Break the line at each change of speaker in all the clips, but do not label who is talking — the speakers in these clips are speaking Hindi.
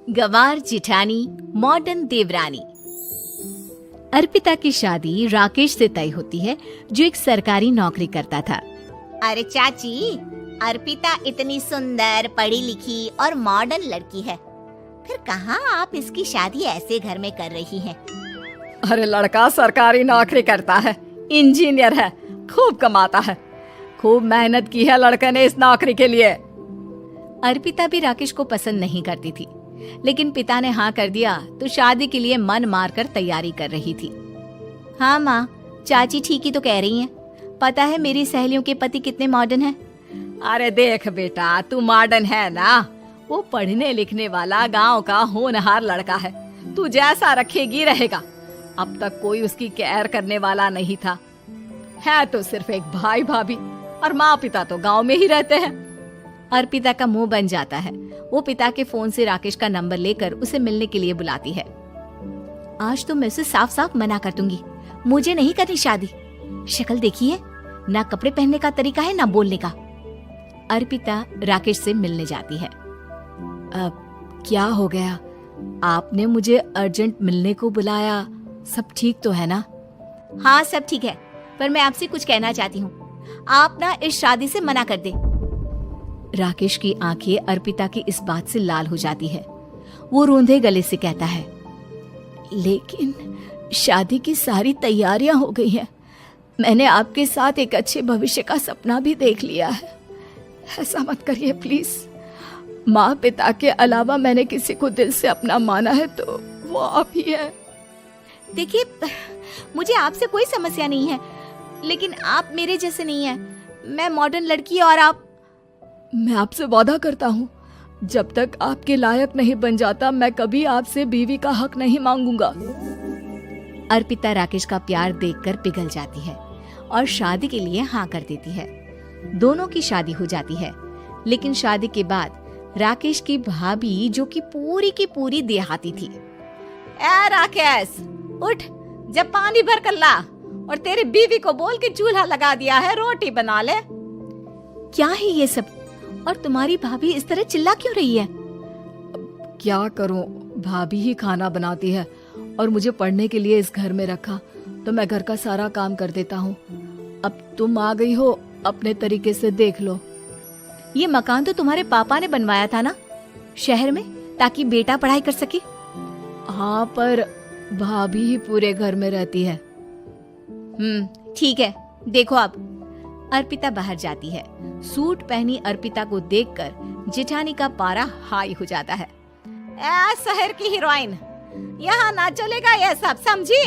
गंवार जिठानी मॉडर्न देवरानी। अर्पिता की शादी राकेश से तय होती है, जो एक सरकारी नौकरी करता था।
अरे चाची, अर्पिता इतनी सुंदर, पढ़ी लिखी और मॉडर्न लड़की है, फिर कहाँ आप इसकी शादी ऐसे घर में कर रही हैं?
अरे लड़का सरकारी नौकरी करता है, इंजीनियर है, खूब कमाता है, खूब मेहनत की है लड़के ने इस नौकरी के लिए।
अर्पिता भी राकेश को पसंद नहीं करती थी, लेकिन पिता ने हाँ कर दिया तो शादी के लिए मन मारकर तैयारी कर रही थी। हाँ माँ, चाची ठीक ही तो कह रही हैं। पता है मेरी सहेलियों के पति कितने मॉडर्न हैं।
अरे देख बेटा, तू मॉडर्न है ना, वो पढ़ने लिखने वाला गांव का होनहार लड़का है, तू जैसा रखेगी रहेगा। अब तक कोई उसकी केयर करने वाला नहीं था, है तो सिर्फ एक भाई भाभी, और माँ पिता तो गांव में ही रहते हैं।
अर्पिता का मुंह बन जाता है। वो पिता के फोन से राकेश का नंबर लेकर उसे मिलने के लिए बुलाती है। आज तो मैं उसे साफ साफ मना कर दूंगी, मुझे नहीं करनी शादी। शक्ल देखिए, ना कपड़े पहनने का तरीका है ना बोलने का। अर्पिता राकेश से मिलने जाती है।
अब क्या हो गया, आपने मुझे अर्जेंट मिलने को बुलाया, सब ठीक तो है ना?
हाँ सब ठीक है, पर मैं आपसे कुछ कहना चाहती हूँ। आप ना इस शादी से मना कर दे। राकेश की आंखें अर्पिता की इस बात से लाल हो जाती है। वो रोंधे गले से कहता है,
लेकिन शादी की सारी तैयारियां हो गई हैं। मैंने आपके साथ एक अच्छे भविष्य का सपना भी देख लिया है। ऐसा मत करिए प्लीज। माँ पिता के अलावा मैंने किसी को दिल से अपना माना है तो वो आप ही है।
देखिए, मुझे आपसे कोई समस्या नहीं है, लेकिन आप मेरे जैसे नहीं हैं। मैं मॉडर्न लड़की और आप।
मैं आपसे वादा करता हूँ, जब तक आपके लायक नहीं बन जाता मैं कभी आपसे बीवी का हक नहीं मांगूंगा।
अर्पिता राकेश का प्यार देखकर पिघल जाती है और शादी के लिए हाँ कर देती है। दोनों की शादी हो जाती है, लेकिन शादी के बाद राकेश की भाभी, जो कि पूरी देहाती थी।
ए राकेश, उठ, जब पानी भर कर ला और तेरी बीवी को बोल के चूल्हा लगा दिया है, रोटी बना ले।
क्या है ये सब? और तुम्हारी भाभी इस तरह चिल्ला क्यों रही है?
क्या करूं, भाभी ही खाना बनाती है और मुझे पढ़ने के लिए इस घर में रखा, तो मैं घर का सारा काम कर देता हूँ। अब तुम आ गई हो, अपने तरीके से देख लो।
ये मकान तो तुम्हारे पापा ने बनवाया था ना शहर में, ताकि बेटा पढ़ाई कर सके।
हाँ, पर भाभी ही पूरे घर में रहती है।
ठीक है, देखो अब। अर्पिता बाहर जाती है। सूट पहनी अर्पिता को देखकर जेठानी का पारा हाई हो जाता है।
ए शहर की हीरोइन, यहाँ ना चलेगा ये सब, समझी?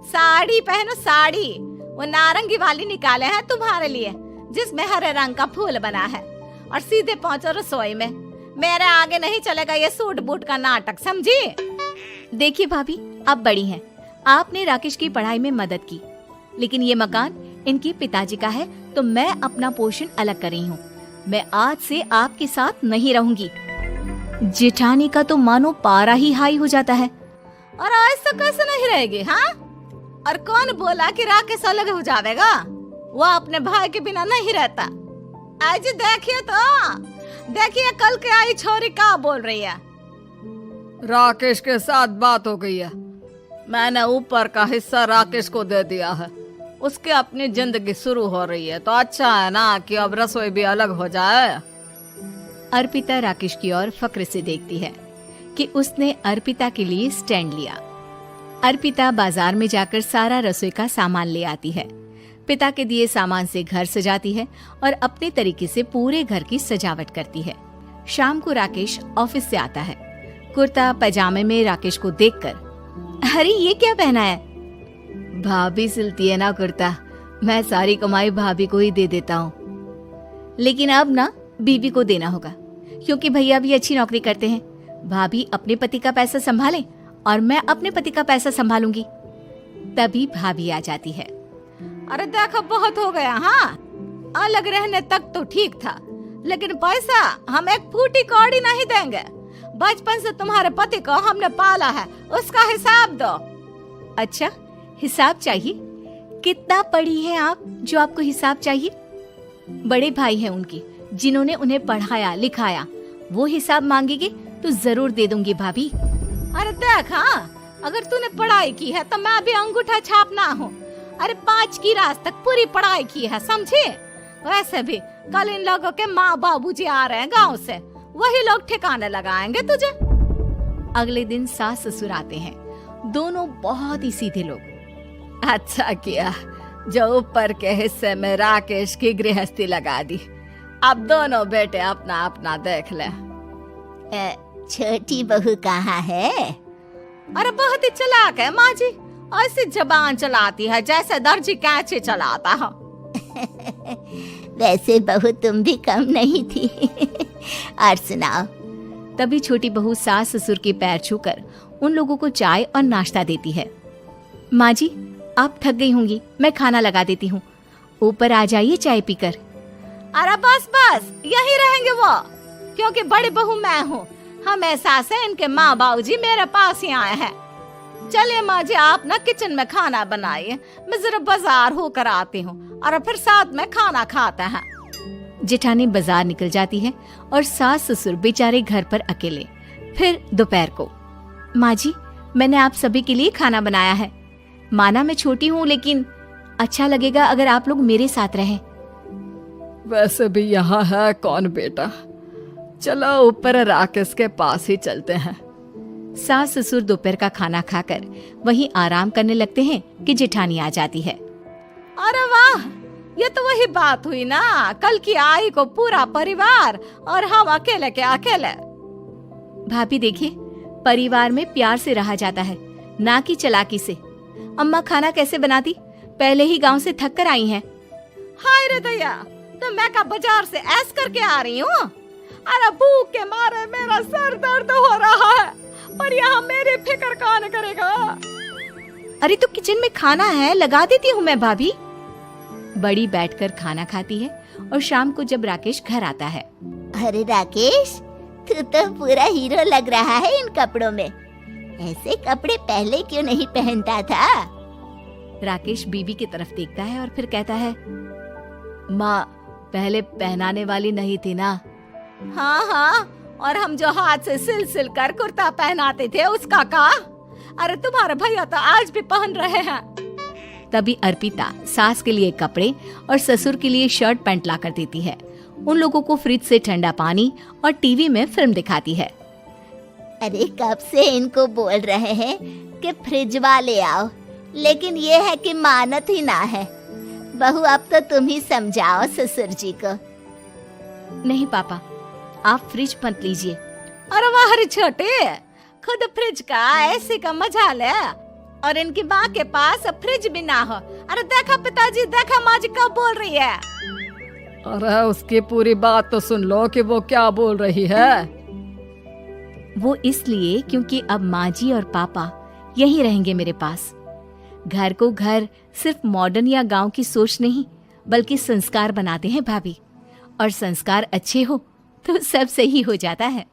साड़ी पहनो, साड़ी। वो नारंगी वाली निकाले हैं तुम्हारे लिए, जिसमें हरे रंग का फूल बना है, और सीधे पहुंचो रसोई में। मेरे आगे नहीं चलेगा ये सूट बूट का नाटक, समझी?
देखिए भाभी, आप बड़ी हैं, आपने राकेश की पढ़ाई में मदद की, लेकिन ये मकान इनके पिताजी का है, तो मैं अपना पोर्शन अलग कर रही हूँ। मैं आज से आपके साथ नहीं रहूंगी। जेठानी का तो मानो पारा ही हाई हो जाता है।
और ऐसा कैसे नहीं रहेगी? हाँ, और कौन बोला कि राकेश अलग हो जाएगा? वो अपने भाई के बिना नहीं रहता। आज देखिए तो, देखिए कल के आई छोरी क्या बोल रही है।
राकेश के साथ बात हो गई है, मैंने ऊपर का हिस्सा राकेश को दे दिया है। उसकी अपनी जिंदगी शुरू हो रही है, तो अच्छा है ना कि अब रसोई भी अलग हो जाए।
अर्पिता राकेश की ओर फक्र से देखती है कि उसने अर्पिता के लिए स्टैंड लिया। अर्पिता बाजार में जाकर सारा रसोई का सामान ले आती है। पिता के दिए सामान से घर सजाती है और अपने तरीके से पूरे घर की सजावट करती है। शाम को राकेश ऑफिस से आता है। कुर्ता पैजामे में राकेश को देखकर, अरे ये क्या पहना है?
भाभी सिलती है ना कुर्ता, मैं सारी कमाई भाभी को ही दे देता हूँ।
लेकिन अब ना बीवी को देना होगा, क्योंकि भैया भी अच्छी नौकरी करते हैं। भाभी अपने पति का पैसा संभाले और मैं अपने पति का पैसा संभालूंगी। तभी भाभी आ जाती है।
अरे देखो, बहुत हो गया। हाँ, अलग रहने तक तो ठीक था, लेकिन पैसा हम एक फूटी कौड़ी नहीं देंगे। बचपन से तुम्हारे पति को हमने पाला है, उसका हिसाब दो।
अच्छा, हिसाब चाहिए? कितना पढ़ी है आप जो आपको हिसाब चाहिए? बड़े भाई हैं उनकी, जिन्होंने उन्हें पढ़ाया लिखाया, वो हिसाब मांगेंगे तो जरूर दे दूंगी भाभी।
अरे देख, हाँ, अगर तूने पढ़ाई की है तो मैं भी अंगूठा छापना हूँ। अरे 5 की क्लास तक पूरी पढ़ाई की है, समझे? वैसे भी कल इन लोगों के माँ बाबूजी आ रहे हैं गांव से, वही लोग ठिकाने लगाएंगे तुझे।
अगले दिन सास ससुर आते हैं, दोनों बहुत ही सीधे लोग।
अच्छा किया जो ऊपर के हिस्से में राकेश की गृहस्थी लगा दी। अब दोनों बेटे अपना अपना देख ले।
छोटी बहू कहाँ है?
अरे बहुत ही चालाक है माँ जी, ऐसी जबान चलाती है जैसे दर्जी कैंची चलाता है।
वैसे बहू तुम भी कम नहीं थी। और सुनाओ।
तभी छोटी बहू सास ससुर के पैर छूकर उन लोगों को चाय और नाश्ता देती है। माँ जी, आप थक गई होंगी, मैं खाना लगा देती हूँ, ऊपर आ जाइए चाय पीकर।
अरे बस बस, यही रहेंगे वो, क्योंकि बड़ी बहू मैं हूँ। हम एहसास है इनके माँ बाबूजी मेरे पास ही आए हैं। चलिए माँ जी, आप ना किचन में खाना बनाइए, मैं जरा बाजार होकर आती हूँ और फिर साथ में खाना खाते हैं।
जेठानी बाजार निकल जाती है और सास ससुर बेचारे घर पर अकेले। फिर दोपहर को, माँ जी, मैंने आप सभी के लिए खाना बनाया है। माना मैं छोटी हूँ, लेकिन अच्छा लगेगा अगर आप लोग मेरे साथ रहें।
वैसे भी यहाँ है कौन बेटा, चलो ऊपर राकेश के पास ही चलते हैं।
सास ससुर दोपहर का खाना खाकर वहीं आराम करने लगते हैं कि जेठानी आ जाती है।
अरे वाह, ये तो वही बात हुई ना, कल की आई को पूरा परिवार और हम अकेले के अकेले।
भाभी देखिए, परिवार में प्यार से रहा जाता है, ना कि चालाकी से। अम्मा खाना कैसे बनाती, पहले ही गांव से थक कर आई हैं।
हाय रे दया, तो मैं का बाजार से ऐस करके आ रही हूँ। अरे भूख के मारे मेरा सर दर्द हो रहा है, पर यहाँ मेरी फिक्र कौन करेगा?
अरे तो किचन में खाना है, लगा देती हूँ मैं भाभी। बड़ी बैठकर खाना खाती है और शाम को जब राकेश घर आता है।
अरे राकेश, तू तो पूरा हीरो लग रहा है इन कपड़ों में। ऐसे कपड़े पहले क्यों नहीं पहनता था?
राकेश बीबी की तरफ देखता है और फिर कहता है, माँ पहले पहनाने वाली नहीं थी ना।
हाँ हाँ, और हम जो हाथ से सिल सिल कर कुर्ता पहनाते थे उसका का? अरे तुम्हारे भैया तो आज भी पहन रहे हैं।
तभी अर्पिता सास के लिए कपड़े और ससुर के लिए शर्ट पैंट ला कर देती है। उन लोगों को फ्रिज से ठंडा पानी और टीवी में फिल्म दिखाती है।
अरे कब से इनको बोल रहे हैं कि फ्रिज वाले आओ, लेकिन ये है कि मानत ही ना है। बहू, अब तो तुम ही समझाओ ससुर जी को।
नहीं पापा, आप फ्रिज मत लीजिए।
अरे वाह रे छोटे, खुद फ्रिज का ऐसे का मजा ले, और इनकी माँ के पास फ्रिज भी ना हो। अरे देखा पिताजी, देखा माँ जी कब बोल रही है।
अरे उसकी पूरी बात तो सुन लो कि वो क्या बोल रही है।
वो इसलिए क्योंकि अब माँ जी और पापा यही रहेंगे मेरे पास। घर को घर सिर्फ मॉडर्न या गांव की सोच नहीं, बल्कि संस्कार बनाते हैं भाभी, और संस्कार अच्छे हो तो सब सही हो जाता है।